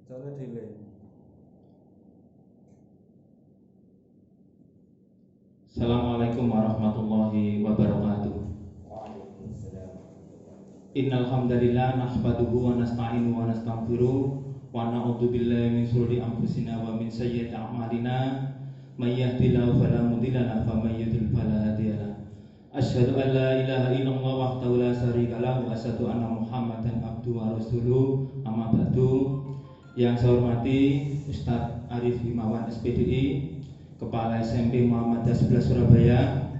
Cara delay. Assalamualaikum warahmatullahi wabarakatuh. Waalaikumsalam. Innal hamdalillah nahmaduhu wa nasta'inuhu wa nastaghfiruh wa na'udzu billahi min shururi anfusina wa min sayyiati a'malina may yahdihillahu fala mudilla lahu wa may yudlil fala hadiya lahu. Asyhadu an la ilaha illallah wahdahu la syarika lahu wa asyhadu anna Muhammadan abduhu wa rasuluh. Amma ba'du. Yang saya hormati Ustadz Arif Himawan SPDI, Kepala SMP Muhammadiyah 11 Surabaya.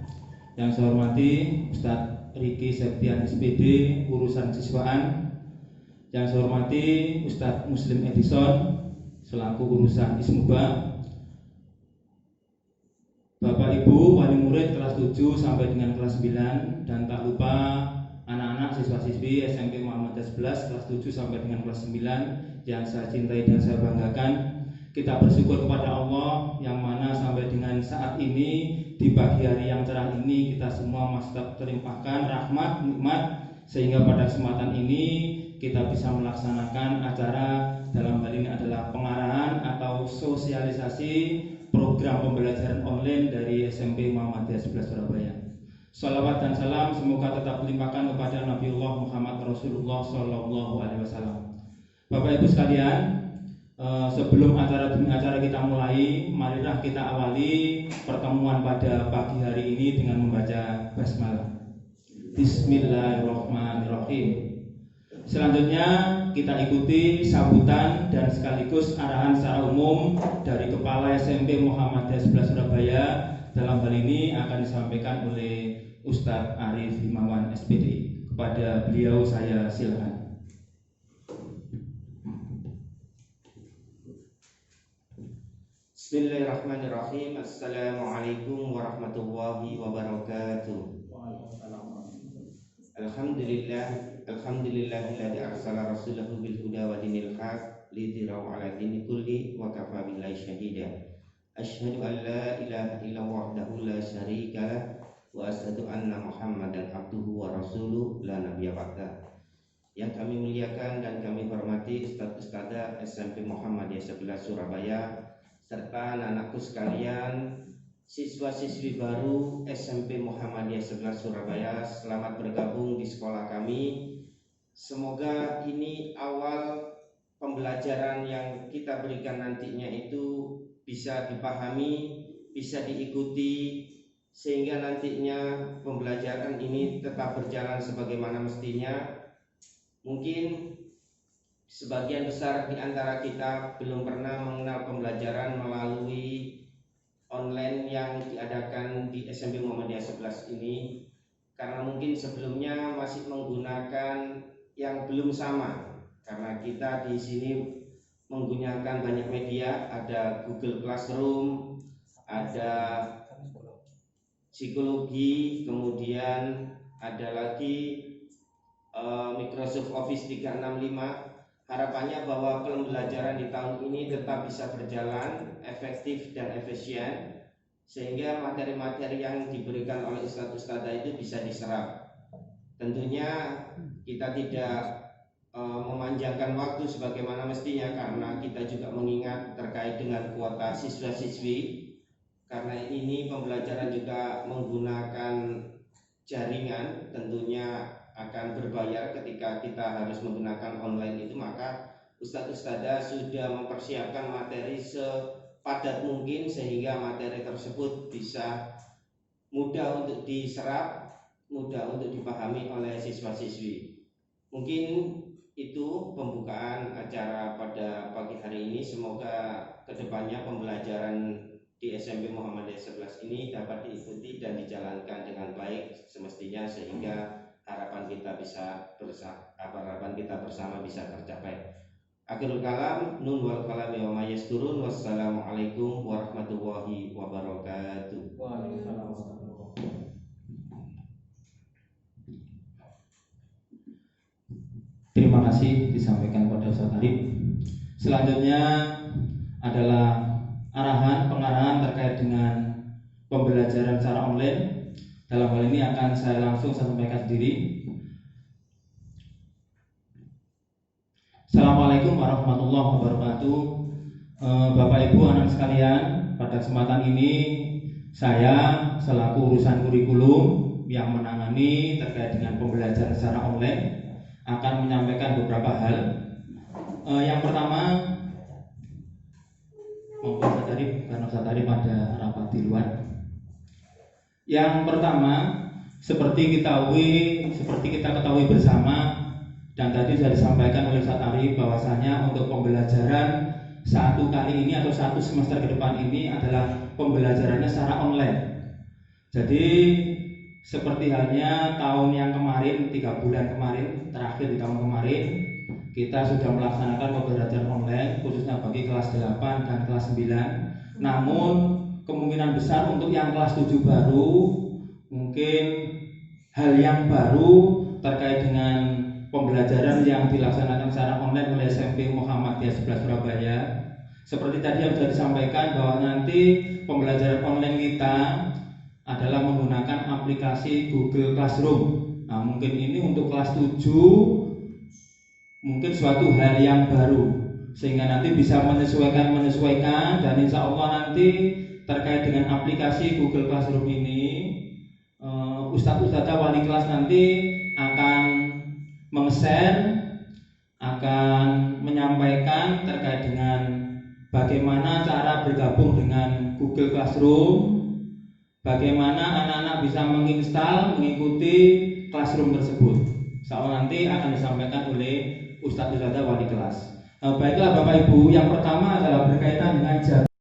Yang saya hormati Ustadz Riki Septian SPD, urusan siswaan. Yang saya hormati Ustadz Muslim Edison, selaku urusan Ismuba. Bapak Ibu wali murid kelas 7 sampai dengan kelas 9, dan tak lupa anak-anak siswa-siswi SMP Muhammadiyah 11 kelas 7 sampai dengan kelas 9 yang saya cintai dan saya banggakan. Kita bersyukur kepada Allah yang mana sampai dengan saat ini, di pagi hari yang cerah ini, kita semua masih terlimpahkan rahmat, nikmat, sehingga pada kesempatan ini kita bisa melaksanakan acara, dalam hal ini adalah pengarahan atau sosialisasi program pembelajaran online dari SMP Muhammadiyah 11 Surabaya. Salawat dan salam semoga tetap dilimpahkan kepada Nabiullah Muhammad Rasulullah Sallallahu Alaihi Wasallam. Bapak Ibu sekalian, sebelum acara demi acara kita mulai, marilah kita awali pertemuan pada pagi hari ini dengan membaca basmalah. Bismillahirrahmanirrahim. Selanjutnya kita ikuti sambutan dan sekaligus arahan secara umum dari Kepala SMP Muhammadiyah 11 Surabaya. Dalam hal ini akan disampaikan oleh Ustadz Arif Himawan SPD. Kepada beliau saya silakan. Bismillahirrahmanirrahim. Assalamualaikum warahmatullahi wabarakatuh. Alhamdulillahilladzi arsala rasulahu bil huda wa dinil haq lidhirahu 'ala dini kulli wa kafa billahi shahida. Asyhadu an la ilaha illallah wahdahu la syarika lah wa asyhadu anna Muhammadan abduhu wa rasuluh la nabiyya ba'da. Yang kami muliakan dan kami hormati Ustadz-Ustadzah SMP Muhammadiyah 11 Surabaya, serta anak-anakku sekalian, siswa-siswi baru SMP Muhammadiyah 11 Surabaya, selamat bergabung di sekolah kami. Semoga ini awal pembelajaran yang kita berikan nantinya itu bisa dipahami, bisa diikuti, sehingga nantinya pembelajaran ini tetap berjalan sebagaimana mestinya. Mungkin sebagian besar di antara kita belum pernah mengenal pembelajaran melalui online yang diadakan di SMP Muhammadiyah 11 ini, karena mungkin sebelumnya masih menggunakan yang belum sama. Karena kita di sini menggunakan banyak media, ada Google Classroom, ada psikologi, kemudian ada lagi Microsoft Office 365. Harapannya bahwa pembelajaran di tahun ini tetap bisa berjalan efektif dan efisien, sehingga materi-materi yang diberikan oleh ustadz-ustadzah itu bisa diserap. Tentunya kita tidak memanjangkan waktu sebagaimana mestinya, karena kita juga mengingat terkait dengan kuota siswa-siswi, karena ini pembelajaran juga menggunakan jaringan, tentunya akan berbayar ketika kita harus menggunakan online itu. Maka ustadz-ustadzah sudah mempersiapkan materi sepadat mungkin, sehingga materi tersebut bisa mudah untuk diserap, mudah untuk dipahami oleh siswa-siswi. Mungkin itu pembukaan acara pada pagi hari ini. Semoga kedepannya pembelajaran di SMP Muhammadiyah 11 ini dapat diikuti dan dijalankan dengan baik semestinya, sehingga harapan kita bersama bisa tercapai. Akhirul kalam, nun wal kalam wa mayasturun. Wassalamualaikum warahmatullahi wabarakatuh. Terima kasih disampaikan kepada Ustaz Arif. Selanjutnya adalah pengarahan terkait dengan pembelajaran secara online. Dalam hal ini akan saya sampaikan sendiri. Assalamualaikum warahmatullahi wabarakatuh. Bapak Ibu anak sekalian, pada kesempatan ini saya selaku urusan kurikulum yang menangani terkait dengan pembelajaran secara online akan menyampaikan beberapa hal. Yang pertama, karena Ustaz tadi pada rapat di luar. Yang pertama, seperti kita ketahui bersama dan tadi sudah disampaikan oleh Ustaz Arif bahwasanya untuk pembelajaran satu kali ini atau satu semester ke depan ini adalah pembelajarannya secara online. Jadi seperti halnya tahun yang kemarin, 3 bulan kemarin, terakhir di tahun kemarin, kita sudah melaksanakan pembelajaran online khususnya bagi kelas 8 dan kelas 9. Namun kemungkinan besar untuk yang kelas 7 baru mungkin hal yang baru terkait dengan pembelajaran yang dilaksanakan secara online oleh SMP Muhammadiyah 11 Surabaya. Seperti tadi yang sudah disampaikan bahwa nanti pembelajaran online kita adalah menggunakan aplikasi Google Classroom. Nah, mungkin ini untuk kelas 7 mungkin suatu hal yang baru sehingga nanti bisa menyesuaikan dan insya Allah nanti terkait dengan aplikasi Google Classroom ini Ustadz wali kelas nanti akan meng-share, akan menyampaikan terkait dengan bagaimana cara bergabung dengan Google Classroom, bagaimana anak-anak bisa menginstal, mengikuti Classroom tersebut. Insya Allah nanti akan disampaikan oleh Ustadz wali kelas. Baiklah Bapak Ibu, yang pertama adalah berkaitan dengan jadwal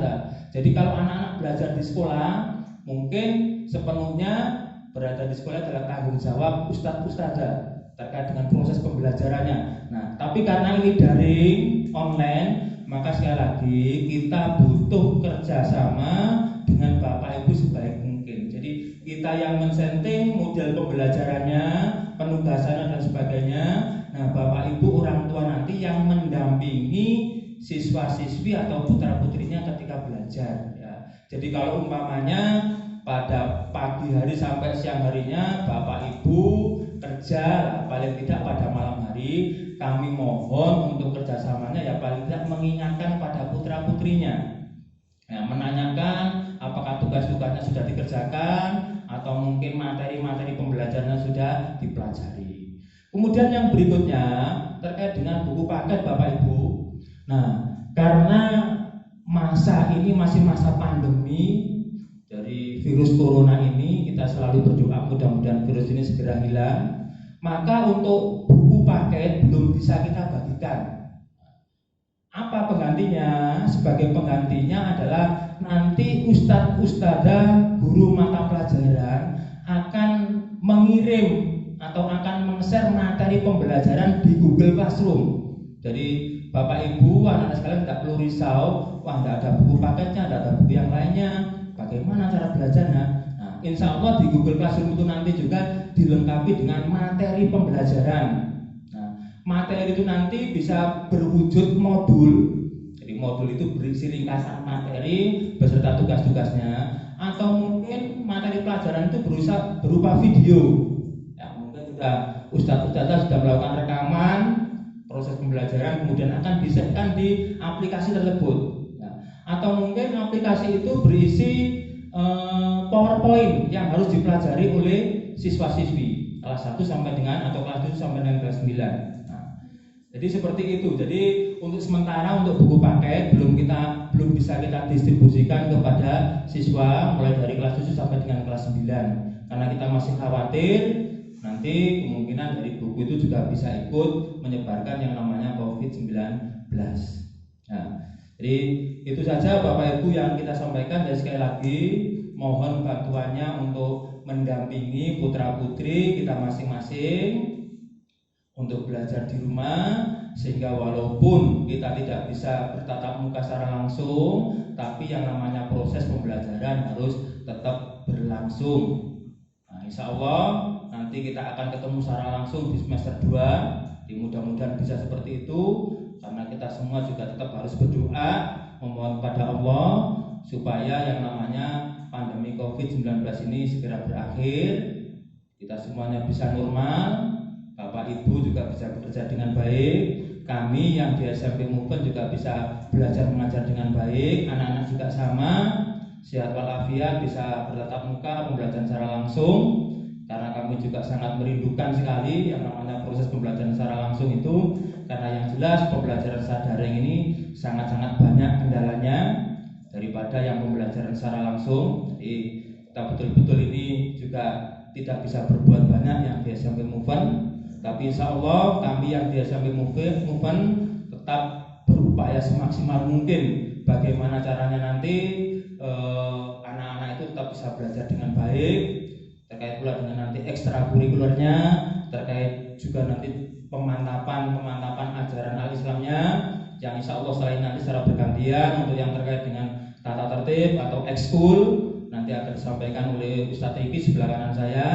ustada. Jadi kalau anak-anak belajar di sekolah, mungkin sepenuhnya berada di sekolah adalah tanggung jawab ustadz ustada terkait dengan proses pembelajarannya. Nah, tapi karena ini daring, online, maka sekali lagi kita butuh kerjasama dengan Bapak Ibu sebaik mungkin. Jadi kita yang men-setting model pembelajarannya, penugasannya dan sebagainya. Nah, Bapak Ibu orang tua nanti yang mendampingi siswa-siswi atau putra-putrinya ketika belajar. Ya. Jadi kalau umpamanya pada pagi hari sampai siang harinya Bapak Ibu kerja, paling tidak pada malam hari kami mohon untuk kerjasamanya ya paling tidak mengingatkan pada putra-putrinya. Ya, menanyakan apakah tugas-tugasnya sudah dikerjakan atau mungkin materi-materi pembelajarannya sudah dipelajari. Kemudian yang berikutnya terkait dengan buku paket Bapak Ibu. Nah, karena masa ini masih masa pandemi dari virus corona ini, kita selalu berdoa mudah-mudahan virus ini segera hilang. Maka untuk buku paket belum bisa kita bagikan. Apa penggantinya? Sebagai penggantinya adalah nanti ustadz ustadzah guru mata pelajaran akan mengirim atau akan meng-share materi pembelajaran di Google Classroom. Jadi Bapak Ibu, anak-anak sekalian tidak perlu risau, wah tidak ada buku paketnya, tidak ada buku yang lainnya, bagaimana cara belajarnya? Nah, insya Allah di Google Classroom itu nanti juga dilengkapi dengan materi pembelajaran. Nah, materi itu nanti bisa berwujud modul. Jadi modul itu berisi ringkasan materi beserta tugas-tugasnya, atau mungkin materi pelajaran itu berupa video. Ya, mungkin sudah ustadz-ustadzah sudah melakukan rekaman proses pembelajaran, kemudian akan disetkan di aplikasi tersebut. Nah, atau mungkin aplikasi itu berisi PowerPoint yang harus dipelajari oleh siswa-siswi kelas 1 sampai dengan atau kelas 7 sampai dengan kelas 9. Nah, jadi seperti itu. Jadi untuk sementara untuk buku paket belum bisa kita distribusikan kepada siswa mulai dari kelas 7 sampai dengan kelas 9 karena kita masih khawatir nanti kemungkinan dari buku itu juga bisa ikut menyebarkan yang namanya COVID-19. Nah, jadi itu saja Bapak Ibu yang kita sampaikan. Dan sekali lagi mohon bantuannya untuk mendampingi putra-putri kita masing-masing untuk belajar di rumah, sehingga walaupun kita tidak bisa bertatap muka secara langsung, tapi yang namanya proses pembelajaran harus tetap berlangsung. Nah, insya Allah nanti kita akan ketemu secara langsung di semester 2. Mudah-mudahan bisa seperti itu, karena kita semua juga tetap harus berdoa memohon kepada Allah supaya yang namanya pandemi COVID-19 ini segera berakhir, kita semuanya bisa normal, Bapak Ibu juga bisa bekerja dengan baik, kami yang di SMP Movement juga bisa belajar mengajar dengan baik, anak-anak juga sama, sehat walafiat, bisa bertatap muka pembelajaran secara langsung. Karena kami juga sangat merindukan sekali yang namanya proses pembelajaran secara langsung itu, karena yang jelas pembelajaran secara daring ini sangat-sangat banyak kendalanya daripada yang pembelajaran secara langsung. Jadi kita betul-betul ini juga tidak bisa berbuat banyak yang di SMP Movement, tapi insya Allah kami yang di SMP Movement tetap berupaya semaksimal mungkin bagaimana caranya nanti anak-anak itu tetap bisa belajar dengan baik, terkait pula dengan nanti ekstrakurikulernya, terkait juga nanti pemantapan ajaran al-Islamnya yang insya Allah selain nanti secara bergantian untuk yang terkait dengan tata tertib atau ekskul nanti akan disampaikan oleh Ustadz Iki sebelah kanan saya,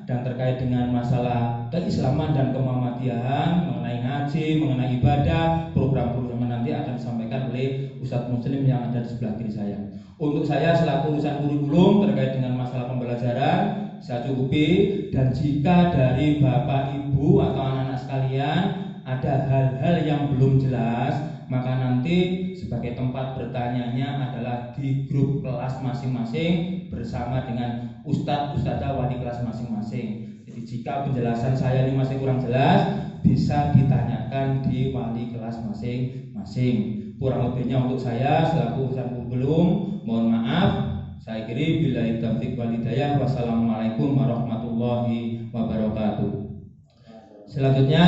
dan terkait dengan masalah keislaman dan kemuhammadiyahan mengenai ngaji, mengenai ibadah, program-program nanti akan disampaikan oleh Ustadz Muslim yang ada di sebelah kiri saya. Untuk saya selaku urusan kurikulum terkait dengan masalah pembelajaran saya cukupi, dan jika dari Bapak Ibu atau anak-anak sekalian ada hal-hal yang belum jelas, maka nanti sebagai tempat bertanyanya adalah di grup kelas masing-masing bersama dengan ustadz-ustadzah wali kelas masing-masing. Jadi jika penjelasan saya ini masih kurang jelas, bisa ditanyakan di wali kelas masing-masing. Kurang lebihnya untuk saya selaku urusan kurikulum mohon maaf. Saya kiri billahi taufiq wal hidayah. Wassalamualaikum warahmatullahi wabarakatuh. Selanjutnya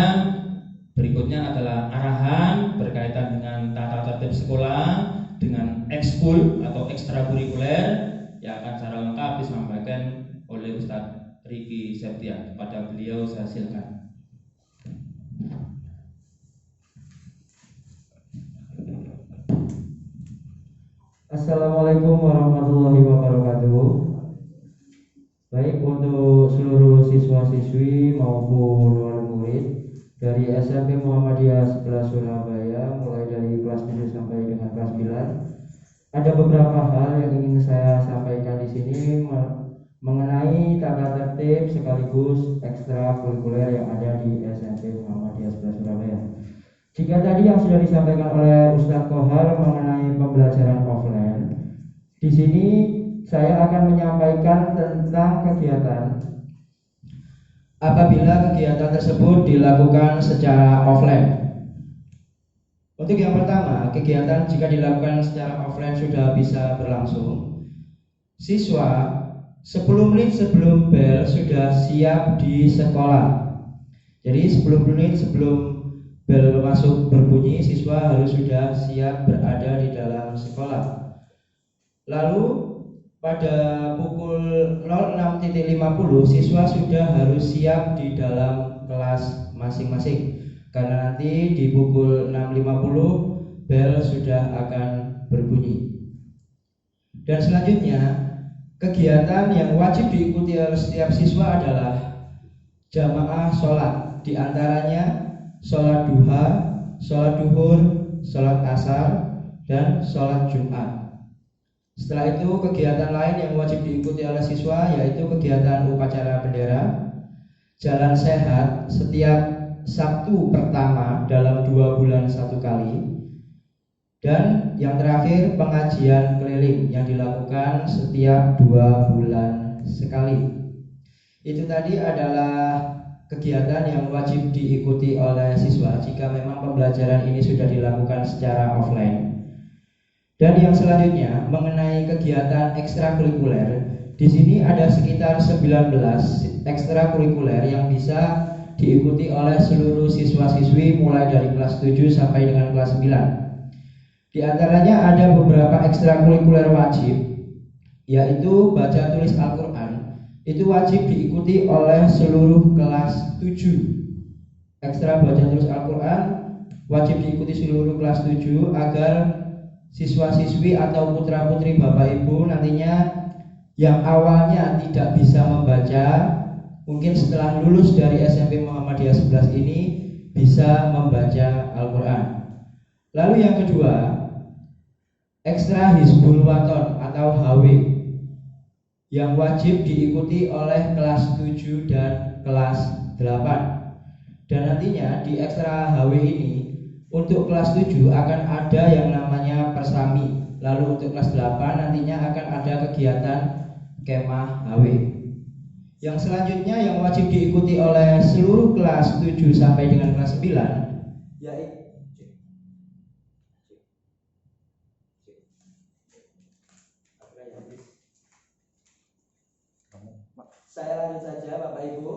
berikutnya adalah arahan berkaitan dengan tata tertib sekolah dengan ekskul atau ekstrakurikuler yang akan secara lengkap disampaikan oleh Ustadz Riki Septian. Kepada beliau saya silakan. Assalamualaikum warahmatullahi wabarakatuh. Baik, untuk seluruh siswa-siswi maupun wali murid dari SMP Muhammadiyah 11 Surabaya, mulai dari kelas 7 sampai dengan kelas 9, ada beberapa hal yang ingin saya sampaikan di sini mengenai tata tertib sekaligus ekstrakurikuler yang ada di SMP Muhammadiyah 11 Surabaya. Jika tadi yang sudah disampaikan oleh Ustadz Kohar mengenai pembelajaran offline, di sini saya akan menyampaikan tentang kegiatan apabila kegiatan tersebut dilakukan secara offline. Untuk yang pertama, kegiatan jika dilakukan secara offline sudah bisa berlangsung, siswa 10 menit sebelum bel sudah siap di sekolah. Jadi 10 menit sebelum bel masuk berbunyi, siswa harus sudah siap berada di dalam sekolah. Lalu pada pukul 06.50 siswa sudah harus siap di dalam kelas masing-masing, karena nanti di pukul 6.50 bel sudah akan berbunyi. Dan selanjutnya, kegiatan yang wajib diikuti oleh setiap siswa adalah jamaah sholat, di antaranya sholat duha, sholat duhur, sholat asar, dan sholat Jumat. Setelah itu kegiatan lain yang wajib diikuti oleh siswa yaitu kegiatan upacara bendera, jalan sehat setiap Sabtu pertama dalam 2 bulan 1 kali, dan yang terakhir pengajian keliling yang dilakukan setiap 2 bulan sekali. Itu tadi adalah kegiatan yang wajib diikuti oleh siswa jika memang pembelajaran ini sudah dilakukan secara offline. Dan yang selanjutnya mengenai kegiatan ekstrakurikuler, di sini ada sekitar 19 ekstrakurikuler yang bisa diikuti oleh seluruh siswa-siswi mulai dari kelas 7 sampai dengan kelas 9. Di antaranya ada beberapa ekstrakurikuler wajib, yaitu baca tulis Al-Quran. Itu wajib diikuti oleh seluruh kelas 7. Ekstra baca tulis Al-Quran wajib diikuti seluruh kelas 7 agar siswa-siswi atau putra-putri Bapak Ibu nantinya yang awalnya tidak bisa membaca, mungkin setelah lulus dari SMP Muhammadiyah 11 ini bisa membaca Al-Quran. Lalu yang kedua, ekstra Hizbul Waton atau HW yang wajib diikuti oleh kelas 7 dan kelas 8. Dan nantinya di ekstra HW ini untuk kelas 7 akan ada yang namanya persami. Lalu untuk kelas 8 nantinya akan ada kegiatan kemah HW. Yang selanjutnya yang wajib diikuti oleh seluruh kelas 7 sampai dengan kelas 9 yaitu saya lanjut saja Bapak Ibu.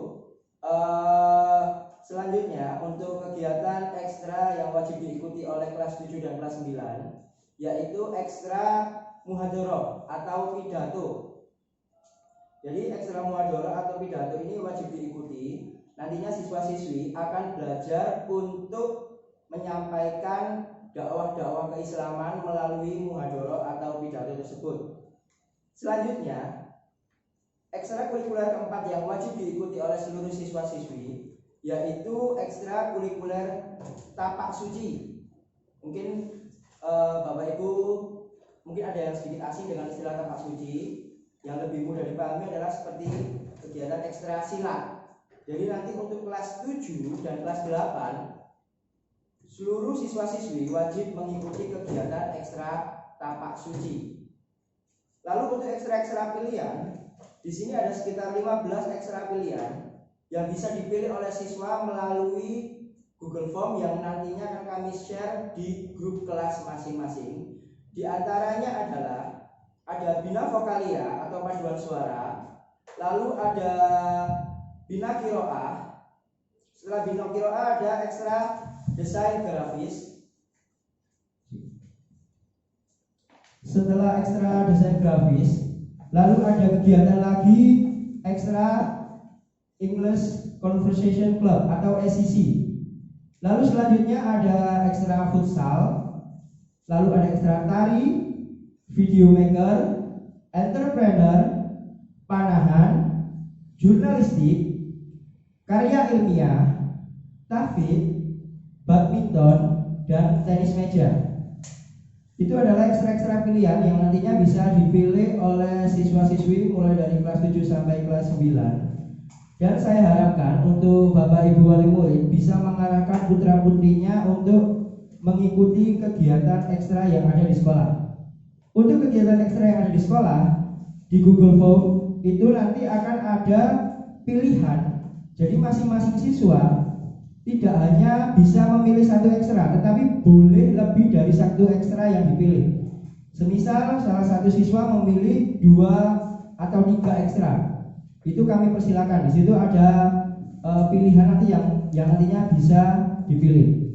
Selanjutnya untuk kegiatan ekstra yang wajib diikuti oleh kelas 7 dan kelas 9 yaitu ekstra muhadharah atau pidato. Jadi ekstra muhadharah atau pidato ini wajib diikuti. Nantinya siswa-siswi akan belajar untuk menyampaikan dakwah-dakwah keislaman melalui muhadharah atau pidato tersebut. Selanjutnya, ekstrakurikuler keempat yang wajib diikuti oleh seluruh siswa-siswi yaitu ekstrakurikuler tapak suci. Mungkin Bapak Ibu mungkin ada yang sedikit asing dengan istilah tapak suci. Yang lebih mudah dipahami adalah seperti kegiatan ekstra silat. Jadi nanti untuk kelas 7 dan kelas 8 seluruh siswa-siswi wajib mengikuti kegiatan ekstra tapak suci. Lalu untuk ekstra pilihan, di sini ada sekitar 15 ekstra pilihan yang bisa dipilih oleh siswa melalui Google Form yang nantinya akan kami share di grup kelas masing-masing. Di antaranya adalah ada bina vokalia atau paduan suara, lalu ada bina qiraah. Setelah bina qiraah ada ekstra desain grafis. setelah ekstra desain grafis, lalu ada kegiatan lagi ekstra English Conversation Club atau SCC. Lalu selanjutnya ada ekstra futsal, lalu ada ekstra tari, video maker, entrepreneur, panahan, jurnalistik, karya ilmiah, tahfidz, badminton, dan tenis meja. Itu adalah ekstra-ekstra pilihan yang nantinya bisa dipilih oleh siswa-siswi mulai dari kelas 7 sampai kelas 9. Dan saya harapkan untuk Bapak Ibu wali murid bisa mengarahkan putra-putrinya untuk mengikuti kegiatan ekstra yang ada di sekolah. Untuk kegiatan ekstra yang ada di sekolah, di Google Form itu nanti akan ada pilihan. Jadi masing-masing siswa tidak hanya bisa memilih satu ekstra, tetapi boleh lebih dari satu ekstra yang dipilih. Semisal salah satu siswa memilih 2 atau 3 ekstra, itu kami persilakan. Di situ ada pilihan nanti yang nantinya bisa dipilih.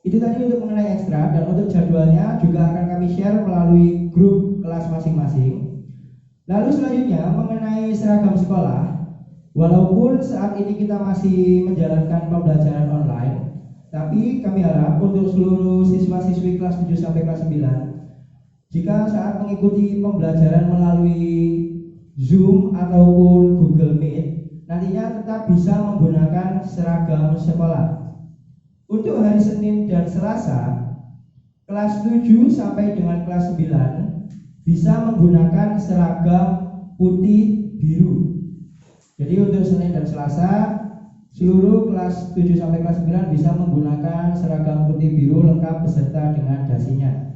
Itu tadi untuk mengenai ekstra, dan untuk jadwalnya juga akan kami share melalui grup kelas masing-masing. Lalu selanjutnya mengenai seragam sekolah. Walaupun saat ini kita masih menjalankan pembelajaran online, tapi kami harap untuk seluruh siswa-siswi kelas 7 sampai kelas 9, jika saat mengikuti pembelajaran melalui Zoom ataupun Google Meet, nantinya tetap bisa menggunakan seragam sekolah. Untuk hari Senin dan Selasa, kelas 7 sampai dengan kelas 9 bisa menggunakan seragam putih biru. Jadi untuk Senin dan Selasa, seluruh kelas 7 sampai kelas 9 bisa menggunakan seragam putih biru lengkap beserta dengan dasinya.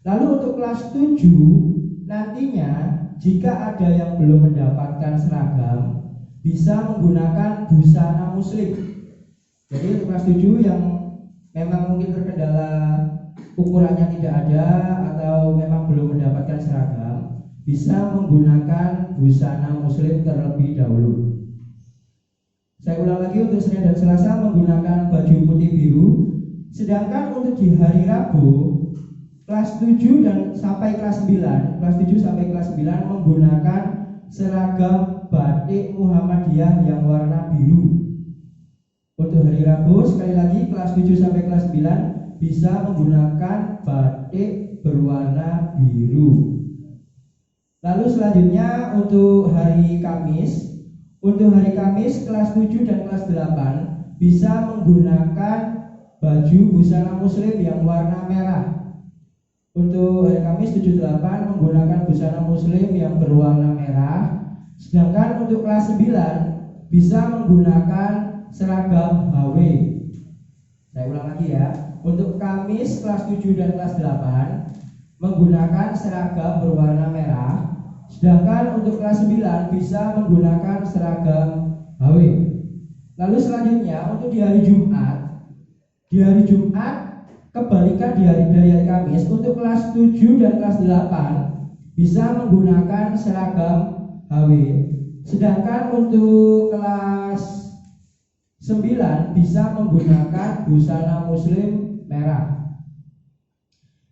Lalu untuk kelas 7 nantinya jika ada yang belum mendapatkan seragam bisa menggunakan busana muslim. Jadi untuk kelas 7 yang memang mungkin terkendala ukurannya tidak ada atau memang belum mendapatkan seragam, bisa menggunakan busana muslim terlebih dahulu. Saya ulang lagi, untuk Senin dan Selasa menggunakan baju putih biru. Sedangkan untuk di hari Rabu, kelas 7 dan sampai kelas 9, kelas 7 sampai kelas 9 menggunakan seragam batik Muhammadiyah yang warna biru. Untuk hari Rabu sekali lagi kelas 7 sampai kelas 9 bisa menggunakan batik berwarna biru. Lalu selanjutnya untuk hari Kamis. Untuk hari Kamis kelas 7 dan kelas 8 bisa menggunakan baju busana muslim yang warna merah. Untuk hari Kamis 7-8 menggunakan busana muslim yang berwarna merah. Sedangkan untuk kelas 9 bisa menggunakan seragam HW. Saya ulang lagi ya. Untuk Kamis kelas 7 dan kelas 8 menggunakan seragam berwarna merah. Sedangkan untuk kelas 9 bisa menggunakan seragam HW. Lalu selanjutnya untuk di hari Jumat. Di hari Jumat kebalikan dari hari Kamis, untuk kelas 7 dan kelas 8 bisa menggunakan seragam HW. Sedangkan untuk kelas 9 bisa menggunakan busana muslim merah.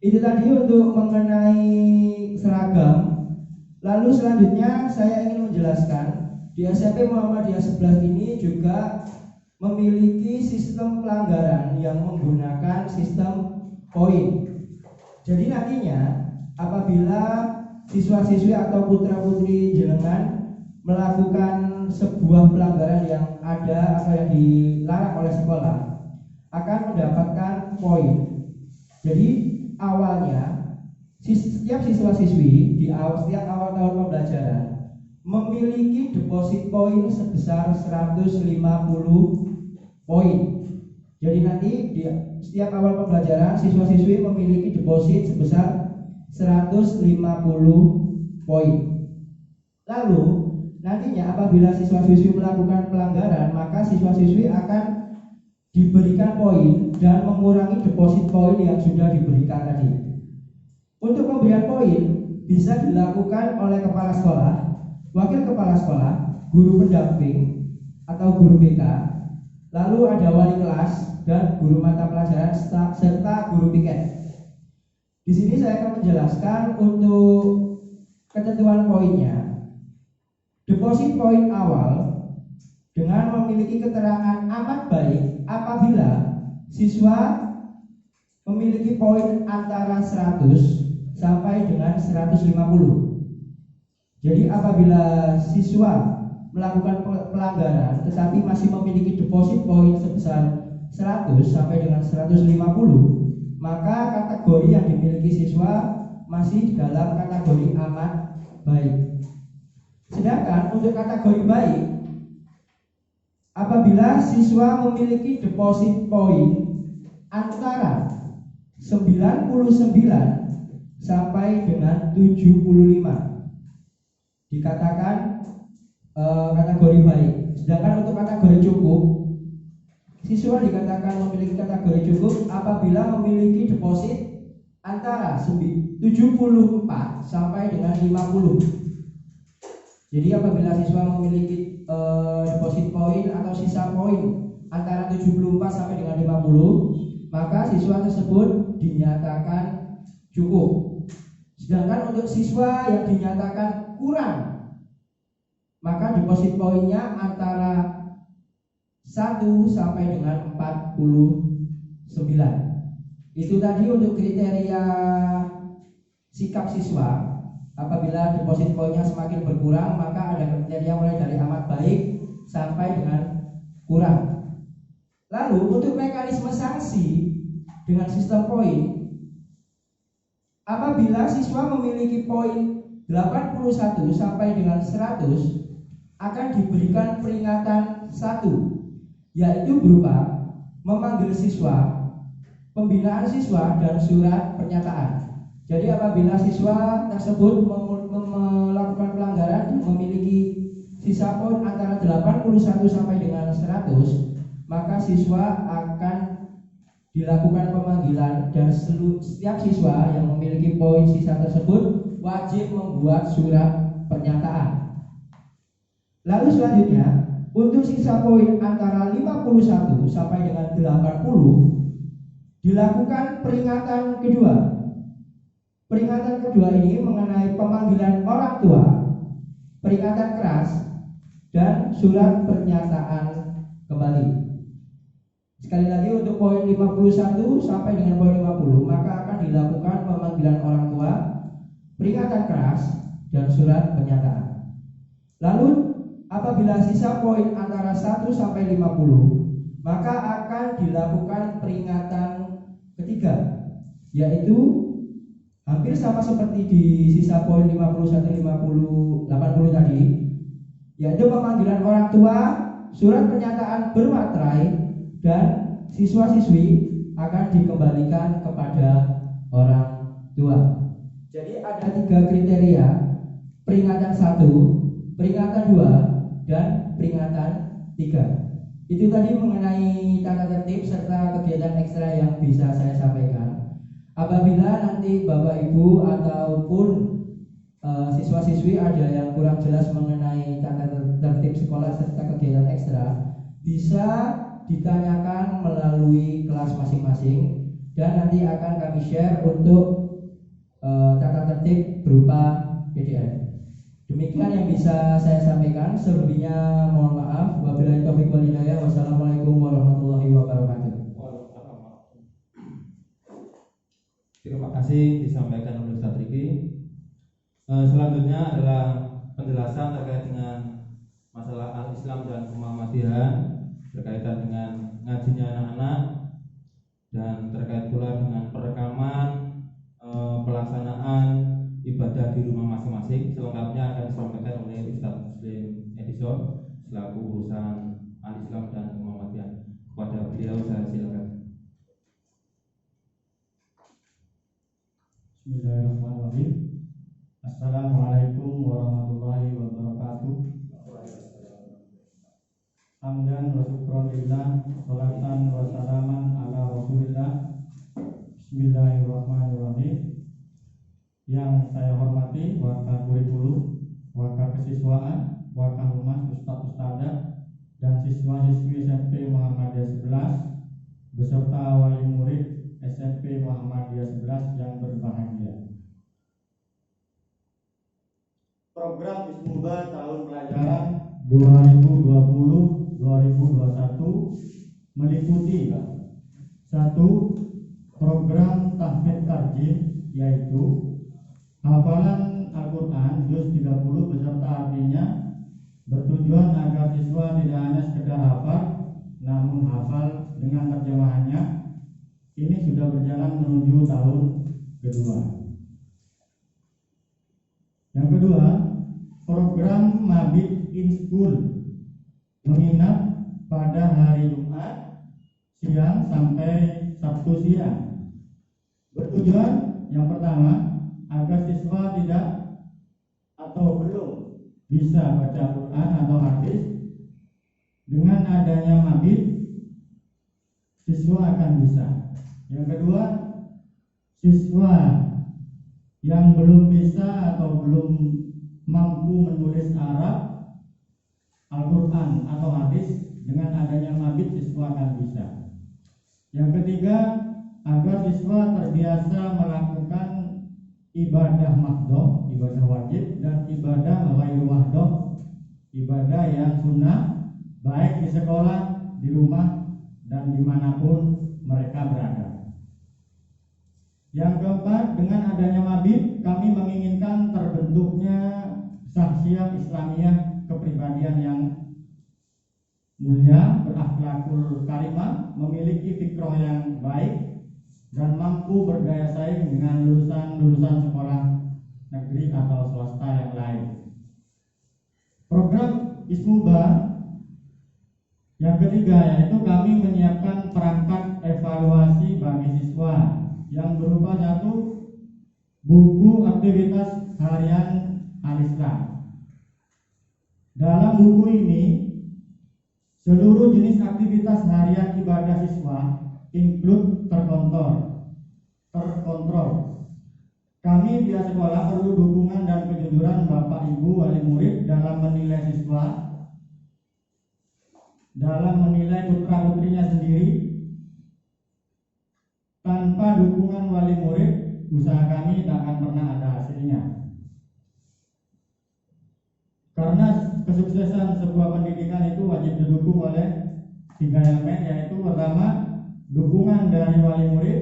Itu tadi untuk mengenai seragam. Lalu selanjutnya saya ingin menjelaskan di SMP Muhammadiyah 11 ini juga memiliki sistem pelanggaran yang menggunakan sistem poin. Jadi nantinya apabila siswa-siswi atau putra-putri jenengan melakukan sebuah pelanggaran yang ada atau yang dilarang oleh sekolah akan mendapatkan poin. Jadi awalnya setiap siswa-siswi di setiap awal tahun pembelajaran memiliki deposit poin sebesar 150 poin. Jadi nanti di setiap awal pembelajaran siswa-siswi memiliki deposit sebesar 150 poin. Lalu nantinya apabila siswa-siswi melakukan pelanggaran, maka siswa-siswi akan diberikan poin dan mengurangi deposit poin yang sudah diberikan tadi. Untuk pemberian poin bisa dilakukan oleh kepala sekolah, wakil kepala sekolah, guru pendamping atau guru BK, lalu ada wali kelas dan guru mata pelajaran serta guru piket. Di sini saya akan menjelaskan untuk ketentuan poinnya. Deposit poin awal dengan memiliki keterangan amat baik apabila siswa memiliki poin antara 100 sampai dengan 150. Jadi apabila siswa melakukan pelanggaran tetapi masih memiliki deposit poin sebesar 100 sampai dengan 150, maka kategori yang dimiliki siswa masih dalam kategori amat baik. Sedangkan untuk kategori baik, apabila siswa memiliki deposit poin antara 99 sampai dengan 75, dikatakan kategori baik. Sedangkan untuk kategori cukup, siswa dikatakan memiliki kategori cukup apabila memiliki deposit antara 74 sampai dengan 50. Jadi apabila siswa memiliki deposit poin atau sisa poin antara 74 sampai dengan 50, maka siswa tersebut dinyatakan cukup. Sedangkan untuk siswa yang dinyatakan kurang, maka deposit poinnya antara 1 sampai dengan 49. Itu tadi untuk kriteria sikap siswa. Apabila deposit poinnya semakin berkurang, maka ada kriteria mulai dari amat baik sampai dengan kurang. Lalu untuk mekanisme sanksi dengan sistem poin, apabila siswa memiliki poin 81 sampai dengan 100, akan diberikan peringatan 1, yaitu berupa memanggil siswa, pembinaan siswa, dan surat pernyataan. Jadi apabila siswa tersebut melakukan pelanggaran memiliki sisa poin antara 81 sampai dengan 100, maka siswa akan dilakukan pemanggilan dan setiap siswa yang memiliki poin sisa tersebut wajib membuat surat pernyataan. Lalu selanjutnya, untuk sisa poin antara 51 sampai dengan 80 dilakukan peringatan kedua. Peringatan kedua ini mengenai pemanggilan orang tua, peringatan keras, dan surat pernyataan kembali. Sekali lagi untuk poin 51 sampai dengan poin 50, maka akan dilakukan pemanggilan orang tua, peringatan keras, dan surat pernyataan. Lalu apabila sisa poin antara 1 sampai 50, maka akan dilakukan peringatan ketiga, yaitu hampir sama seperti di sisa poin 51, 50, 80 tadi, yaitu pemanggilan orang tua, surat pernyataan bermaterai, dan siswa-siswi akan dikembalikan kepada orang tua. Jadi ada 3 kriteria: peringatan 1, peringatan 2, dan peringatan 3. Itu tadi mengenai tata tertib serta kegiatan ekstra yang bisa saya sampaikan. Apabila nanti Bapak Ibu ataupun siswa-siswi ada yang kurang jelas mengenai tata tertib sekolah serta kegiatan ekstra, bisa ditanyakan melalui kelas masing-masing dan nanti akan kami share untuk tata tertib berupa PDF. Demikian yang bisa saya sampaikan. Selebihnya mohon maaf. Wabillahi taufiq wal hidayah. Wassalamualaikum warahmatullahi wabarakatuh. Terima kasih disampaikan oleh Ustaz Riki. Selanjutnya adalah penjelasan terkait dengan masalah al-Islam dan Muhammadiyah berkaitan dengan ngajinya anak-anak dan terkait pula dengan perekaman pelaksanaan ibadah di rumah masing-masing. Selengkapnya akan disampaikan oleh Ustaz Muslim Edison selaku urusan al-Islam dan Muhammadiyah. Kepada beliau saya silakan. Bismillahirrahmanirrahim. Assalamualaikum warahmatullahi wabarakatuh. Hamdan wa syukran lillah, salatan wa salaman ala Rasulillah. Bismillahirrahmanirrahim. Yang saya hormati Wakil Kurikulum, Wakil Kesiswaan, Wakil Humas Ustadz Ustadzah, dan siswa-siswi SMP Muhammadiyah 11 beserta wali murid SMP Muhammadiyah 11 yang berbahagia. Program Ismuba tahun pelajaran 2020-2021 meliputi 1. Program tahfidz tarjih, yaitu hafalan Al-Quran juz 30 beserta artinya, bertujuan agar siswa tidak hanya sekedar hafal namun hafal dengan terjemahannya. Ini sudah berjalan menuju tahun kedua. Yang kedua, program Mabit in School, menginap pada hari Jumat siang sampai Sabtu siang. Bertujuan yang pertama, agar siswa tidak atau belum bisa baca Quran atau hadis. Dengan adanya Mabit, siswa akan bisa. Yang kedua, siswa yang belum bisa atau belum mampu menulis Arab, Al-Quran atau hadis, dengan adanya Mabit siswa akan bisa. Yang ketiga, agar siswa terbiasa melakukan ibadah mahdoh, ibadah wajib, dan ibadah ghairu mahdoh, ibadah yang sunnah, baik di sekolah, di rumah, dan dimanapun mereka berada. Yang keempat, dengan adanya Mabit, kami menginginkan terbentuknya syakhsiyah Islamiyah, kepribadian yang mulia, berakhlakul karimah, memiliki fikroh yang baik, dan mampu berdaya saing dengan lulusan sekolah negeri atau swasta yang lain. Program Ismuba yang ketiga, yaitu kami menyiapkan perangkat evaluasi bagi siswa yang berupa 1. Buku aktivitas harian Al-Islam. Dalam buku ini, seluruh jenis aktivitas harian ibadah siswa include terkontrol. Kami pihak sekolah perlu dukungan dan kejujuran Bapak Ibu wali murid dalam menilai siswa, dalam menilai putra-putrinya sendiri. Tanpa dukungan wali murid, usaha kami tak akan pernah ada hasilnya. Karena kesuksesan sebuah pendidikan itu wajib didukung oleh 3 elemen, yaitu pertama, dukungan dari wali murid,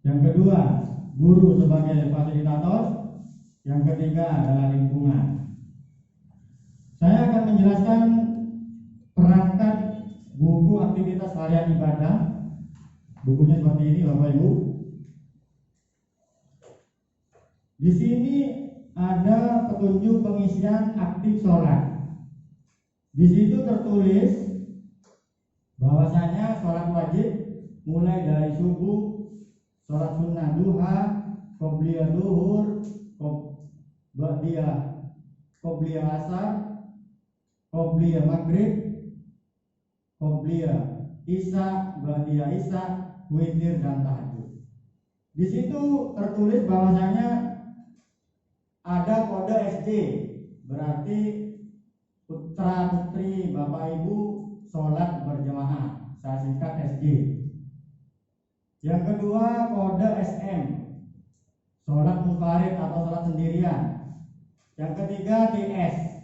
yang kedua, guru sebagai fasilitator, yang ketiga adalah lingkungan. Saya akan menjelaskan perangkat buku aktivitas harian ibadah. Bukunya seperti ini, Bapak Ibu. Di sini ada petunjuk pengisian aktif sholat. Di situ tertulis bahwasanya sholat wajib mulai dari subuh, sholat sunnah duha, qobliyah duhur, qobliyah asar, qobliyah maghrib, qobliyah isya, ba'diyah isya, witir, dan tahajud. Di situ tertulis bahwasanya ada kode SD, berarti putra putri Bapak Ibu sholat berjamaah, saya singkat SD. Yang kedua, kode SM, sholat munfarid atau sholat sendirian. Yang ketiga, TS,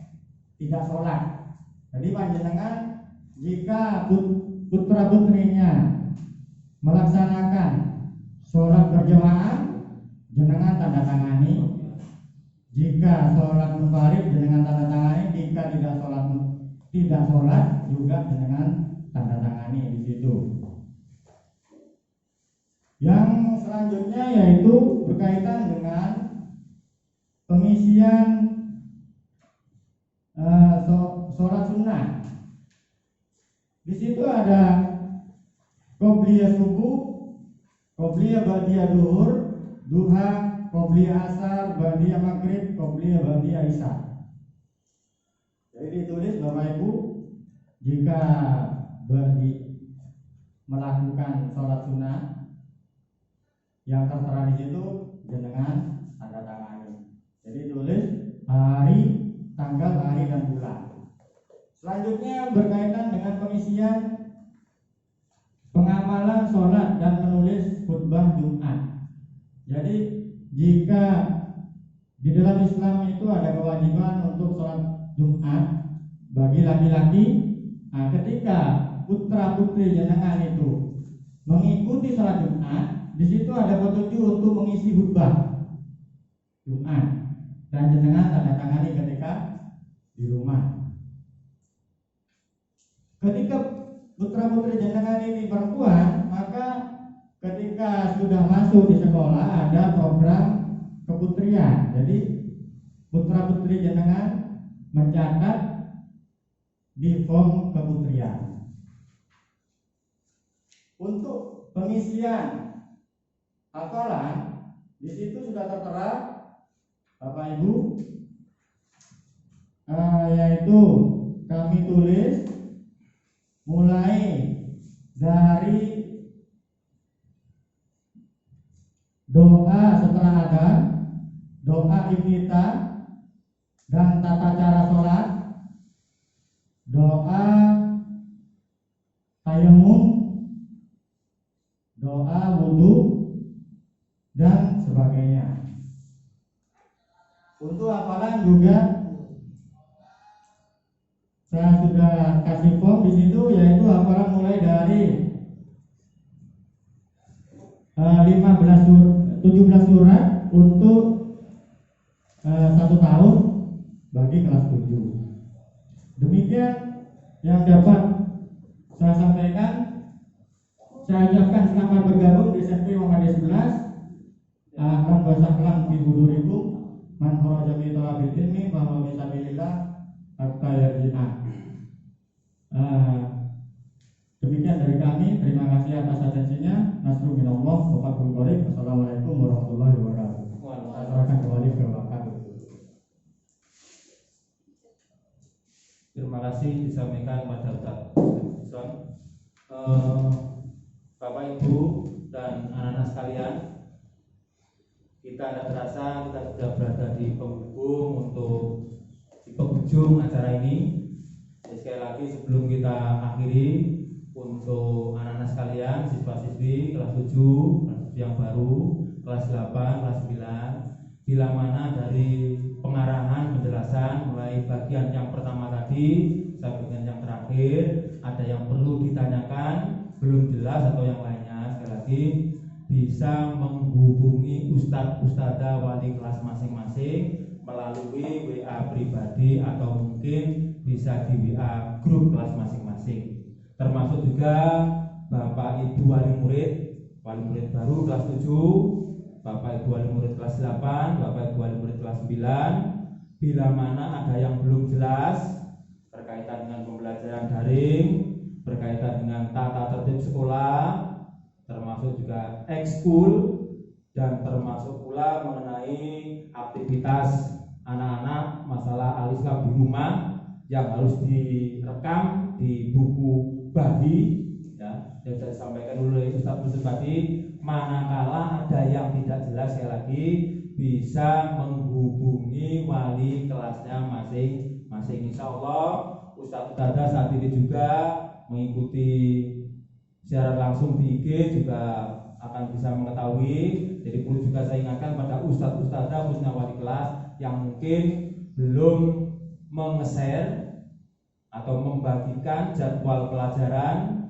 tidak sholat. Jadi panjenengan jika putra putrinya melaksanakan sholat berjamaah, jenengan tanda tangani. Jika sholat munfarid, jenengan tanda tangani. Jika tidak sholat juga jenengan tanda tangani di situ. Yang selanjutnya yaitu berkaitan dengan pengisian sholat sunnah. Di situ ada qobliyah subuh, qobliyah ba'diyah duhur, duha, qobliyah asar, ba'diyah maghrib, qobliyah ba'diyah isya. Jadi ditulis Bapak Ibu, jika melakukan sholat sunnah yang tertera di situ, jenengan tanda tangani. Jadi tulis hari, tanggal, hari, dan bulan. Selanjutnya berkaitan dengan pengisian pengamalan sholat dan menulis khutbah Jumat. Jadi jika di dalam Islam itu ada kewajiban untuk sholat Jumat bagi laki-laki, nah, ketika putra putri jenengan itu mengikuti sholat Jumat, di situ ada petunjuk untuk mengisi khutbah Jumat dan jenengan tanda tangani ketika di rumah. Ketika putra putri jenengan ini perempuan, maka ketika sudah masuk di sekolah ada program keputrian. Jadi putra putri jenengan mencatat di form keputrian. Untuk pengisian hafalan di situ sudah tertera Bapak Ibu, yaitu kami tulis mulai dari doa setelah adzan, doa iftitah dan tata cara sholat, doa tayamum, doa wudhu dan sebagainya. Untuk hafalan juga saya sudah kasih form di situ, yaitu hafalan mulai dari 17 surat untuk 1 tahun bagi kelas 7. Demikian yang dapat saya sampaikan. Saya ajakkan selamat bergabung di SMP Muhammadiyah 11. Ahlan wa sahlan fi hudurikum man kharaja min talabil ilmi fa huwa fi sabilillah hatta yarji'a. Demikian dari kami. Terima kasih atas atensinya. Nasrul minallah wa fathul qarib. Wassalamualaikum warahmatullahi wabarakatuh. Saya serahkan kembali ke Bapak. Terima kasih disampaikan pada Ustaz Islam. Bapak Ibu dan anak-anak sekalian, kita tidak terasa kita sudah berada di penghujung acara ini. Jadi sekali lagi sebelum kita akhiri, untuk anak-anak sekalian, siswa-siswi kelas 7 yang baru, kelas 8, kelas 9, bila mana dari pengarahan penjelasan mulai bagian yang pertama tadi sampai dengan yang terakhir ada yang perlu ditanyakan, belum jelas atau yang lainnya, sekali lagi bisa menghubungi ustadz-ustadzah wali kelas masing-masing melalui WA pribadi atau mungkin bisa di WA grup kelas masing-masing. Termasuk juga Bapak Ibu wali murid baru kelas 7, Bapak Ibu wali murid kelas 8, Bapak Ibu wali murid kelas 9. Bila mana ada yang belum jelas berkaitan dengan pembelajaran daring, berkaitan dengan tata tertib sekolah, termasuk juga ekskul, dan termasuk pula mengenai aktivitas anak-anak masalah al-Islam di rumah yang harus direkam di buku Bahi, ya, yang sudah disampaikan oleh Ustaz Muslim tadi. Manakala ada yang tidak jelas, sekali lagi bisa menghubungi wali kelasnya masing-masing. Insya Allah Ustaz Ustadzah saat ini juga mengikuti siaran langsung di IG juga akan bisa mengetahui. Jadi perlu juga saya ingatkan pada Ustaz Ustadzah khususnya wali kelas yang mungkin belum meng-share atau membagikan jadwal pelajaran,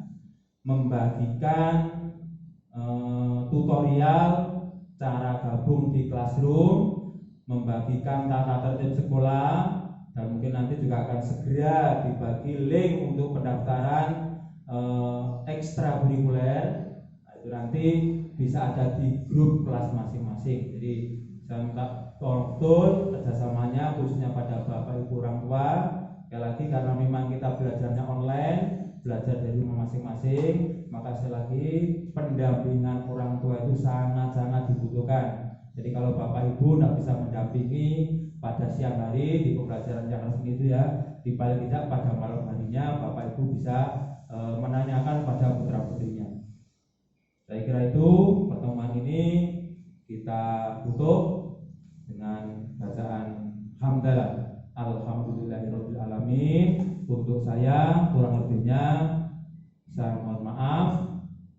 membagikan tutorial cara gabung di classroom, membagikan tata tertib sekolah, dan mungkin nanti juga akan segera dibagi link untuk pendaftaran ekstrakurikuler. Nah, itu nanti bisa ada di grup kelas masing-masing. Jadi saya minta tolong betul kerjasamanya khususnya pada Bapak Ibu orang tua. Sekali lagi karena memang kita belajarnya online, belajar dari rumah masing-masing, maka sekali lagi pendampingan orang tua itu sangat-sangat dibutuhkan. Jadi kalau Bapak Ibu tidak bisa mendampingi pada siang hari di pembelajaran yang resmi itu, ya, di paling tidak pada malam harinya Bapak Ibu bisa menanyakan pada putra putrinya. Saya kira itu pertemuan ini kita tutup dengan bacaan hamdalah. Alhamdulillahirabbil alamin. Untuk saya kurang lebihnya saya mohon maaf.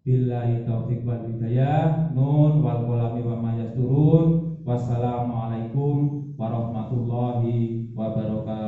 Billahi taufiq wal hidayah. Nun wal qalami wa ma yasturun. Wassalamualaikum warahmatullahi wabarakatuh.